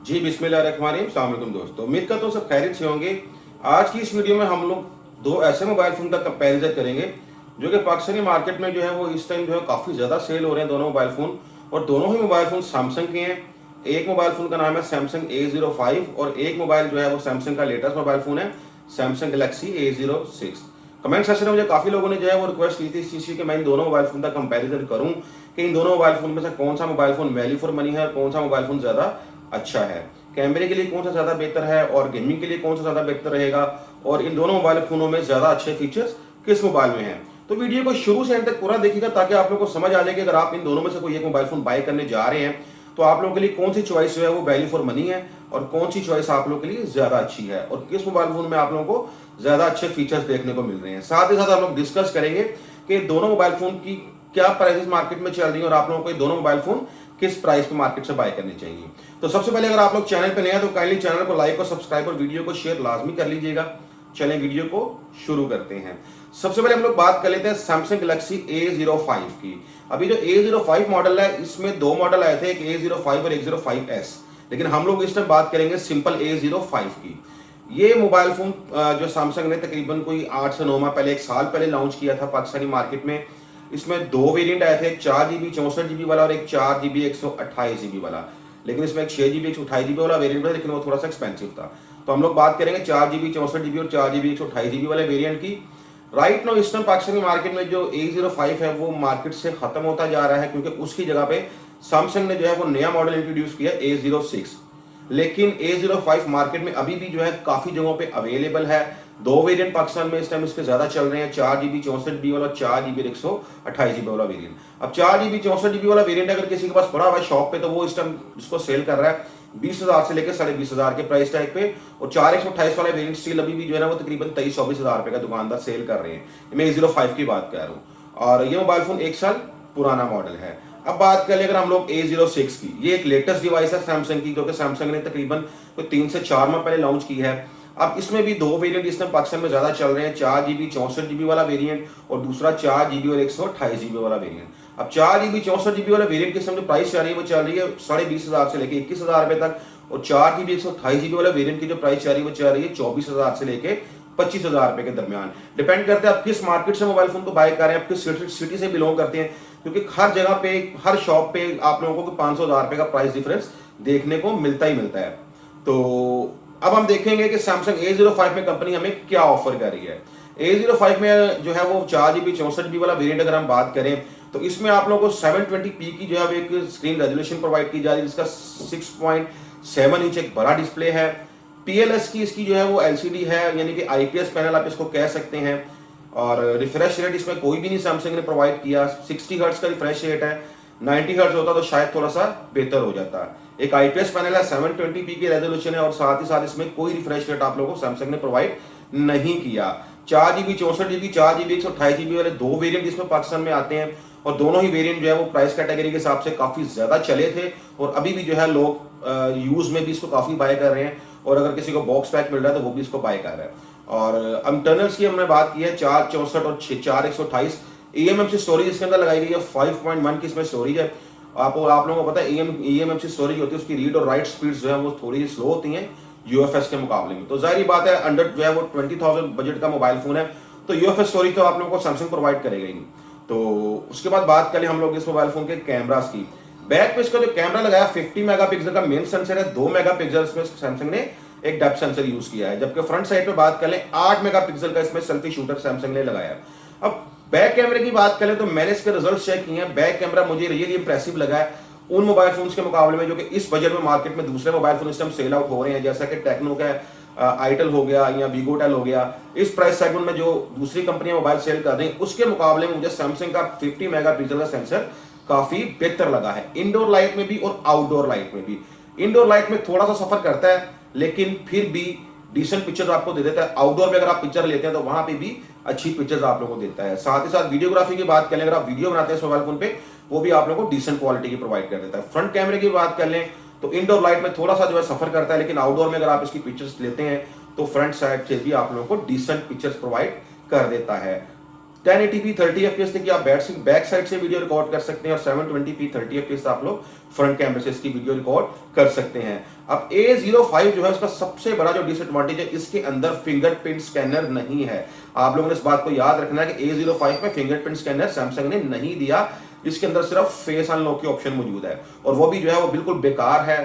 जी बिस्मिल्लाहिर्रहमानिर्रहीम। अस्सलाम वालेकुम दोस्तों, उम्मीद करता हूँ सब खैरियत से होंगे। आज की इस वीडियो में हम लोग दो ऐसे मोबाइल फ़ोन का कंपैरिजन करेंगे जो कि पाकिस्तानी मार्केट में जो है वो इस टाइम जो है काफ़ी ज़्यादा सेल हो रहे हैं दोनों मोबाइल फ़ोन। और दोनों ही मोबाइल फ़ोन सैमसंग के हैं। एक मोबाइल फ़ोन का नाम है सैमसंग A05 और एक मोबाइल जो है वो सैमसंग का लेटेस्ट मोबाइल फ़ोन है Samsung Galaxy A06। Comment section में मुझे काफ़ी लोगों ने जो है वो रिक्वेस्ट की थी इस चीज़ की कि मैं इन दोनों मोबाइल फ़ोन का कंपैरिजन करूँ कि इन दोनों मोबाइल फ़ोन में से कौन सा mobile phone value for money है और कौन सा मोबाइल फ़ोन ज़्यादा अच्छा है, कैमरे के लिए कौन सा ज़्यादा बेहतर है और गेमिंग के लिए कौन सा ज़्यादा बेहतर रहेगा, और इन दोनों मोबाइल फ़ोनों में ज़्यादा अच्छे फीचर्स किस मोबाइल में हैं। तो वीडियो को शुरू से एंड तक पूरा देखिएगा ताकि आप लोगों को समझ आ जाए कि अगर आप इन दोनों में से कोई एक मोबाइल फ़ोन बाय करने जा रहे हैं तो आप लोगों के लिए कौन सी चॉइस जो है वो वैल्यू फॉर मनी है और कौन सी चॉइस आप लोगों के लिए ज़्यादा अच्छी है और किस मोबाइल फ़ोन में आप लोगों को ज़्यादा अच्छे फीचर्स देखने को मिल रहे हैं। साथ ही साथ हम लोग डिस्कस करेंगे कि दोनों मोबाइल फ़ोन की क्या प्राइसेस मार्केट में चल रही है और आप लोगों को ये दोनों मोबाइल फ़ोन किस प्राइस पे मार्केट से बाय करनी चाहिए। तो सबसे पहले अगर आप लोग चैनल पे नए हैं तो काइंडली चैनल को लाइक और सब्सक्राइब और वीडियो को शेयर लाजमी कर लीजिएगा। चलें वीडियो को शुरू करते हैं। सबसे पहले हम लोग बात कर लेते हैं सैमसंग गैलेक्सी A05 की। अभी जो A05 मॉडल है इसमें दो मॉडल आए थे, एक A05 और A05s, लेकिन हम लोग इस टाइम बात करेंगे सिंपल A05 की। ये मोबाइल फोन जो सैमसंग ने तकरीबन कोई 8 से 9 माह पहले, एक साल पहले लॉन्च किया था पाकिस्तानी मार्केट में। इसमें दो वेरिएंट आए थे, एक 4 GB 64 GB वाला और एक 4 GB 128 GB वाला। लेकिन इसमें एक 6 GB 128 GB वाला वेरिएंट था, लेकिन वो थोड़ा सा एक्सपेंसिव था। तो हम लोग बात करेंगे 4 GB 64 GB और 4 GB 128 GB वाले वेरिएंट की। राइट नाउ इस टाइम पाकिस्तानी मार्केट में जो A05 है वो मार्केट से खत्म होता जा रहा है क्योंकि उसकी जगह पे सैमसंग ने जो है वो नया मॉडल इंट्रोड्यूस किया A06। लेकिन A05 मार्केट में अभी भी जो है काफी जगहों पे अवेलेबल है। दो वेरिएंट पाकिस्तान में इस टाइम इसके ज्यादा चल रहे हैं, 4 GB 64 GB वाला, 4 GB 128 GB वाला वेरिएंट। अब 4 GB 64 GB वाला वेरिएंट अगर किसी के पास पड़ा हुआ है शॉप पे तो वो इस टाइम इसको सेल कर रहा है 20,000 से लेकर 20,500 के प्राइस टैग पे। और 4 128 वाला वेरिएंट स्टिल अभी भी जो है ना वो तकरीबन 23-24 हजार रुपए का दुकानदार सेल कर रहे हैं। मैं A05 की बात कर रहा हूँ और ये मोबाइल फोन एक साल पुराना मॉडल है। अब बात कर ले अगर हम लोग A06 की, ये एक लेटेस्ट डिवाइस है सैमसंग की क्योंकि सैमसंग ने तकरीबन 3 से 4 माह पहले लॉन्च की है। अब इसमें भी दो वेरिएंट इस टाइम पाकिस्तान में ज्यादा चल रहे हैं, 4 GB 64 GB वाला वेरिएंट और दूसरा 4 GB और 128 GB वाला वेरिएंट। अब 4 GB 64 GB वाला वेरिएंट की जो प्राइस चल रही है वो चल रही है 20,500 से लेकर 21,000 रुपए तक, और 4 GB 128 GB वाला वेरिएंट की जो प्राइस चल रही है वो चल रही है 24,000 से लेके 25,000 रुपए के दरमियान। डिपेंड करता है आप किस मार्केट से मोबाइल फोन को बाय कर रहे हैं, आप किस सिटी से बिलोंग करते हैं, क्योंकि हर जगह पे हर शॉप पे आप लोगों को 500,000 रुपए का प्राइस डिफरेंस देखने को मिलता ही मिलता है। तो अब हम देखेंगे कि सैमसंग A05 में कंपनी हमें क्या ऑफर कर रही है। A05 में जो है वो 4 GB 64 GB वाला वेरिएंट अगर हम बात करें तो इसमें आप लोगों को 720p की जो है एक स्क्रीन रेजोल्यूशन प्रोवाइड की जा रही है जिसका 6.7 इंच एक बड़ा डिस्प्ले है। PLS की इसकी जो है वो LCD है, यानी कि IPS पैनल आप इसको कह सकते हैं। और रिफ्रेश रेट इसमें कोई भी नहीं सैमसंग ने प्रोवाइड किया, 60 हर्ट्ज का रिफ्रेश रेट है। 90 हर्ट्ज होता तो शायद थोड़ा सा बेहतर हो जाता। एक IPS पैनल है, 720p की रेजोल्यूशन है और साथ ही साथ इसमें कोई रिफ्रेश रेट आप लोगों को सैमसंग ने प्रोवाइड नहीं किया। 4 GB 64 GB 4 GB 128 GB वाले दो वेरिएंट इसमें पाकिस्तान में आते हैं और दोनों ही वेरिएंट जो है वो प्राइस कैटेगरी के हिसाब से काफी ज्यादा चले थे और अभी भी जो है लोग यूज में भी इसको काफी बाय कर रहे हैं और अगर किसी को बॉक्स पैक मिल रहा है तो वो भी इसको बाय कर रहा है। और इंटरनल्स की हमने बात की है 464 और 4 128 eMMC स्टोरेज इसके अंदर लगाई गई है। 5.1 की इसमें स्टोरेज है। आप लोगों को पता है eMMC स्टोरेज होती है उसकी रीड और राइट स्पीड्स जो है वो थोड़ी स्लो होती हैं UFS के मुकाबले में। तो जाहिर बात है अंडर जो है वो 20,000 बजट का मोबाइल फोन है तो UFS स्टोरेज तो आप लोगों को सैमसंग प्रोवाइड करेगा ही नहीं। तो उसके बाद बात करें हम लोग इस मोबाइल फोन के कैमरास की। बैक पे इसका जो कैमरा लगाया 50 मेगापिक्सल का मेन सेंसर है, 2 मेगापिक्सल इसमें सैमसंग ने एक डेप्थ सेंसर यूज किया है, जबकि फ्रंट साइड पे बात करें 8 मेगापिक्सल का इसमें सेल्फी शूटर सैमसंग ने लगाया। अब बैक कैमरे की बात करें तो मैंने इसके रिजल्ट चेक किए हैं। बैक कैमरा मुझे रियली इंप्रेसिव लगा है उन मोबाइल फोन्स के मुकाबले में जो कि इस बजट में मार्केट में दूसरे मोबाइल फोन इस टाइम सेल आउट हो रहे हैं, जैसा कि टेक्नो का आइटल हो गया या वीगोटेल हो गया। इस प्राइस सेगमेंट में जो दूसरी कंपनियां मोबाइल सेल कर रही हैं उसके मुकाबले में मुझे सैमसंग का 50 मेगापिक्सल का सेंसर काफी बेहतर लगा है, इंडोर लाइट में भी और आउटडोर लाइट में भी। इंडोर लाइट में थोड़ा सा सफर करता है लेकिन फिर भी डिसेंट पिक्चर्स आपको दे देता है। आउटडोर में अगर आप पिक्चर लेते हैं तो वहां पे भी अच्छी पिक्चर्स आप लोगों को देता है। साथ ही साथ वीडियोग्राफी की बात करें, अगर आप वीडियो बनाते हैं इस मोबाइल फोन पे वो भी आप लोगों को डिसेंट क्वालिटी की प्रोवाइड कर देता है। फ्रंट कैमरे की बात कर लें तो इंडोर लाइट में थोड़ा सा जो है सफर करता है, लेकिन आउटडोर में अगर आप इसकी पिक्चर्स लेते हैं तो फ्रंट साइड से भी आप लोगों को डिसेंट पिक्चर्स प्रोवाइड कर देता है। 1080p 30fps तक की आप बैक साइड से वीडियो रिकॉर्ड कर सकते हैं और 720p 30fps आप लोग फ्रंट कैमरे से इसकी वीडियो रिकॉर्ड कर सकते हैं। अब A05 जो है उसका सबसे बड़ा जो डिसएडवांटेज है, इसके अंदर फिंगरप्रिंट स्कैनर नहीं है। आप लोगों ने इस बात को याद रखना है कि A05 में फिंगरप्रिंट स्कैनर सैमसंग ने नहीं दिया, इसके अंदर सिर्फ फेस अनलॉक की ऑप्शन मौजूद है और वो भी जो है वो बिल्कुल बेकार है,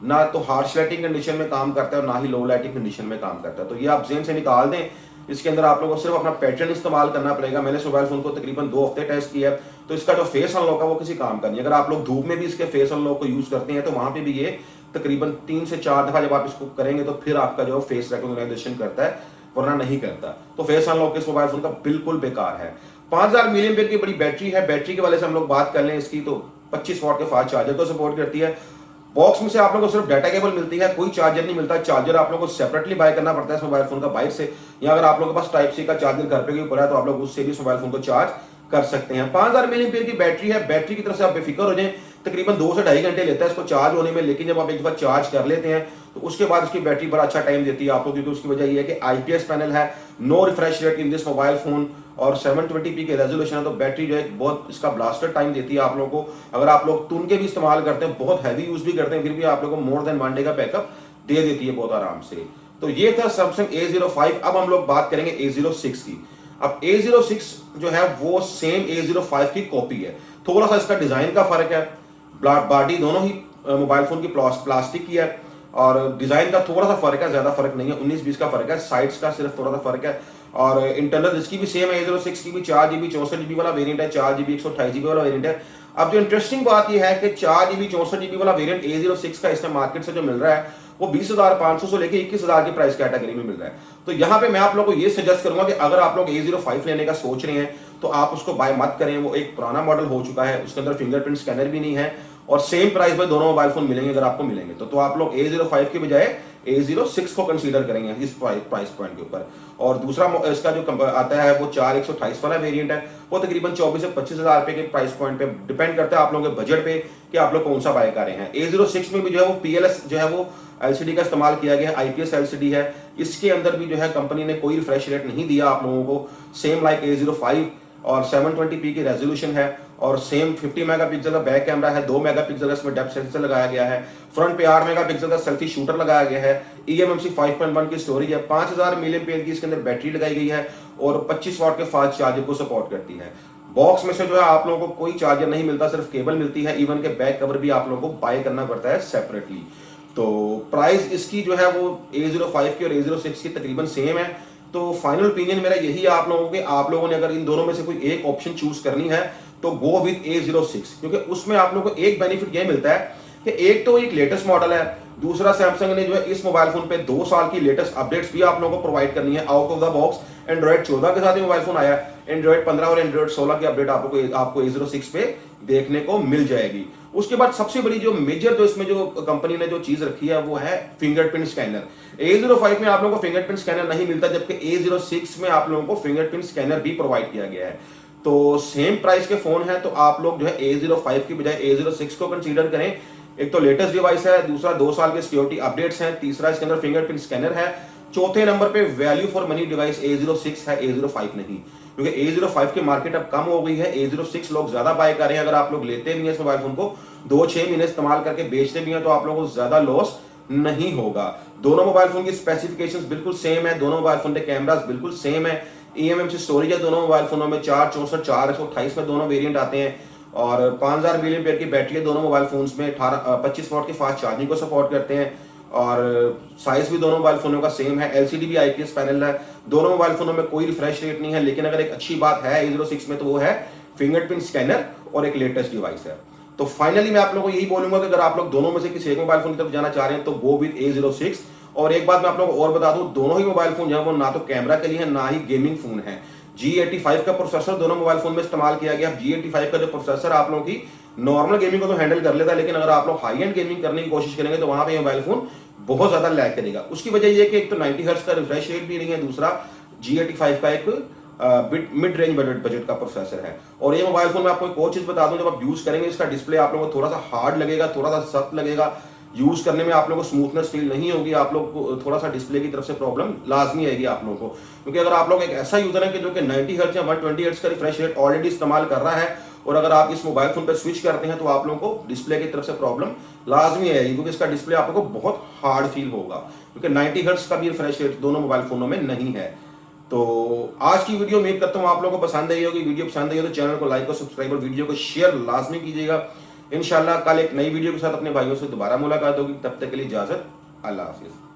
ना तो हार्श लाइटिंग कंडीशन में काम करता है और ना ही लो लाइटिंग कंडीशन में काम करता है। तो ये आप जेन से निकाल दें। इसके अंदर आप लोगों को सिर्फ अपना पैटर्न इस्तेमाल करना पड़ेगा। मैंने इस मोबाइल फोन को तकरीबन 2 हफ्ते टेस्ट किया है, तो इसका जो फेस अनलॉक है वो किसी काम का नहीं। अगर आप लोग धूप में भी इसके फेस अनलॉक को यूज करते हैं तो वहां पे भी ये तकरीबन 3 से 4 दफा जब आप इसको करेंगे तो फिर आपका जो फेस रिकॉग्निशन करता है, वरना नहीं करता। तो फेस अनलॉक इस मोबाइल फोन का बिल्कुल बेकार है। 5000 mAh की बड़ी बैटरी है। बैटरी के वाले से हम लोग बात कर लें इसकी, तो 25 वाट के फास्ट चार्जर को सपोर्ट करती है। बॉक्स में से आप लोगों को सिर्फ डाटा केबल मिलती है, कोई चार्जर नहीं मिलता। चार्जर आप लोगों को सेपरेटली बाय करना पड़ता है इस मोबाइल फोन का बाहर से, या अगर आप लोगों के पास टाइप सी का चार्जर घर पे भी पड़ा है तो आप लोग उससे भी इस मोबाइल फोन को चार्ज कर सकते हैं। 5000 mAh की बैटरी है। बैटरी की तरफ से आप बेफिक्र हो जाएं, तकरीबन 2 से 2.5 घंटे लेता है इसको चार्ज होने में, लेकिन जब आप एक दफा चार्ज कर लेते हैं तो उसके बाद इसकी बैटरी बड़ा अच्छा टाइम देती है आपको, क्योंकि उसकी वजह यह है कि IPS पैनल है, no refresh rate in this mobile phone और 720p के रेजोल्यूशन है, तो बैटरी जो है बहुत इसका ब्लास्टर टाइम देती है आप लोगों को। अगर आप लोग तुन के भी इस्तेमाल करते हैं, बहुत हैवी यूज भी करते हैं, फिर भी आप लोगों को मोर देन 1 डे का बैकअप दे देती है बहुत आराम से। तो ये था सैमसंग A05। अब हम लोग बात करेंगे A06 की। अब A06 जो है वो सेम A05 की कॉपी है, थोड़ा सा इसका डिजाइन का फर्क है। बॉडी दोनों ही मोबाइल फोन की प्लास्टिक की है और डिजाइन का थोड़ा सा फर्क है, ज्यादा फर्क नहीं है, 19-20 का फर्क है, साइड्स का सिर्फ थोड़ा सा फर्क है। और इंटरनल इसकी भी सेम है, A06 की भी 4GB 64GB वाला वेरिएंट है, 4GB 128GB वाला वेरिएंट है। अब जो इंटरेस्टिंग बात यह है कि 4GB 64GB वाला वेरिएंट A06 का इसमें मार्केट से जो मिल रहा है वो 20,500 से लेकर 21,000 की प्राइस कैटेगरी में मिल रहा है। तो यहाँ पे मैं आप लोगों को ये सजेस्ट करूंगा कि अगर आप लोग A05 लेने का सोच रहे हैं तो आप उसको बाय मत करें। वो एक पुराना मॉडल हो चुका है, उसके अंदर फिंगरप्रिंट स्कैनर भी नहीं है और सेम प्राइस में दोनों मोबाइल फोन मिलेंगे अगर आपको मिलेंगे तो आप लोग A05 के बजाय A06 को कंसीडर करेंगे इस प्राइस पॉइंट के ऊपर। और दूसरा इसका जो आता है वो 4128 वाला वेरिएंट है, वो तकरीबन 24 से 25,000 रुपए के प्राइस पॉइंट पे डिपेंड करता है आप लोगों के बजट पे कि आप लोग कौन सा बाय कर रहे हैं। A06 में भी जो है वो PLS जो है वो LCD का इस्तेमाल किया गया है, IPS LCD है। इसके अंदर भी जो है कंपनी ने कोई रिफ्रेश रेट नहीं दिया आप लोगों को, सेम लाइक A05 और 720p की रेजोल्यूशन है और सेम 50 मेगापिक्सल का बैक कैमरा है, 2 मेगापिक्सल का इसमें डेप्थ सेंसर लगाया गया है, फ्रंट पे 8 मेगापिक्सल का सेल्फी शूटर लगाया गया है, eMMC 5.1 की स्टोरेज है, 5000 mAh की इसके अंदर बैटरी लगाई गई है और 25 वाट के फास्ट चार्जर को सपोर्ट करती है। बॉक्स में से जो है आप लोगों को कोई चार्जर नहीं मिलता, सिर्फ केबल मिलती है, इवन के बैक कवर भी आप लोगों को बाय करना पड़ता है सेपरेटली। तो प्राइस इसकी जो है वो A05 की और A06 की तकरीबन सेम है। तो फाइनल ओपिनियन मेरा यही है आप लोगों के, आप लोगों ने अगर इन दोनों में से कोई एक ऑप्शन चूज करनी है तो गो विद A06, क्योंकि उसमें आप लोगों को एक बेनिफिट यह मिलता है कि एक तो एक लेटेस्ट मॉडल है, दूसरा सैमसंग ने जो है इस मोबाइल फोन पे 2 साल की लेटेस्ट अपडेट्स भी आप लोगों को प्रोवाइड करनी है out of the box. Android 14 के साथ ही मोबाइल फोन आया, एंड्रॉइड 15 और एंड्रॉइड 16 की अपडेट आपको A06 पे देखने को मिल जाएगी। उसके बाद सबसे बड़ी जो मेजर जो इसमें जो कंपनी ने जो चीज रखी है वो है फिंगरप्रिंट स्कैनर। A05 में आप लोगों को फिंगरप्रिंट स्कैनर नहीं मिलता, जबकि A06 में आप लोगों को फिंगरप्रिंट स्कैनर भी प्रोवाइड किया गया है। तो सेम प्राइस के फोन है, तो आप लोग जो है A05 की बजाय A06 को कंसीडर करें। एक तो लेटेस्ट डिवाइस है, दूसरा 2 साल के सिक्योरिटी अपडेट्स हैं, तीसरा इसके अंदर फिंगरप्रिंट स्कैनर है, चौथे नंबर पे value for money device A06 है, A05 नहीं, क्योंकि A05 की मार्केट अब कम हो गई है। A06 लोग ज्यादा बाय कर रहे हैं। अगर आप लोग लेते भी हैं इस मोबाइल फोन को 2-6 महीने इस्तेमाल करके बेचते भी हैं तो आप लोगों को ज्यादा लॉस नहीं होगा। दोनों मोबाइल फोन की स्पेसिफिकेशंस बिल्कुल सेम है, दोनों मोबाइल फोन के कैमरास बिल्कुल सेम है, eMMC स्टोरेज है दोनों मोबाइल फोनों में, 464 428 में दोनों वेरिएंट आते हैं और 5000 mAh की बैटरी है दोनों मोबाइल फोन्स में, 25 वाट की फास्ट चार्जिंग को सपोर्ट करते हैं और साइज भी दोनों मोबाइल फोनों का सेम है, LCD भी IPS पैनल है, दोनों मोबाइल फोनों में कोई रिफ्रेश रेट नहीं है। लेकिन अगर एक अच्छी बात है A06 में तो वो है फिंगरप्रिंट स्कैनर और एक लेटेस्ट डिवाइस है। तो फाइनली मैं आप लोगों को यही बोलूंगा कि अगर आप लोग दोनों में से किसी एक मोबाइल फोन की तरफ जाना चाह रहे हैं तो गो विद A06। और एक बात मैं आप लोगों को और बता दूं, दोनों ही मोबाइल फोन जो है वो ना तो कैमरा के लिए है ना ही गेमिंग फोन है। G85 का प्रोसेसर दोनों मोबाइल फोन में इस्तेमाल किया गया। G85 का जो प्रोसेसर आप लोगों की नॉर्मल गेमिंग को तो हैंडल कर लेता है, लेकिन अगर आप लोग हाई एंड गेमिंग करने की कोशिश करेंगे तो वहां पे मोबाइल फोन बहुत ज्यादा लैग करेगा। उसकी वजह यह कि एक तो 90 हर्ट्ज का रिफ्रेश रेट भी नहीं है, दूसरा G85 का एक मिड रेंज बजट का प्रोसेसर है। और ये मोबाइल फोन में आपको एक और चीज बता दूं, जब आप यूज करेंगे इसका डिस्प्ले आप लोगों को थोड़ा सा हार्ड लगेगा, थोड़ा सा सख्त लगेगा, यूज़ करने में आप लोगों को स्मूथनेस फील नहीं होगी, आप लोग को थोड़ा सा डिस्प्ले की तरफ से प्रॉब्लम लाजमी आएगी आप लोगों को। क्योंकि अगर आप लोग एक ऐसा यूज़र है कि जो कि 90 हर्ट्ज या 120 हर्ट्ज का रिफ्रेश रेट ऑलरेडी इस्तेमाल कर रहा है और अगर आप इस मोबाइल फोन पर स्विच करते हैं तो आप लोगों को डिस्प्ले की तरफ से प्रॉब्लम लाजमी आएगी, क्योंकि इसका डिस्प्ले आप लोगों को बहुत हार्ड फील होगा, क्योंकि 90 हर्ट्ज का भी रिफ्रेश रेट दोनों मोबाइल फोनों में नहीं है। तो आज की वीडियो उम्मीद करता हूँ आप लोगों को पसंद आई होगी। वीडियो पसंद आई हो तो चैनल को लाइक और सब्सक्राइब और वीडियो को शेयर लाजमी कीजिएगा। इंशाल्लाह कल एक नई वीडियो के साथ अपने भाइयों से दोबारा मुलाकात होगी, तब तक के लिए इजाजत, अल्लाह हाफिज।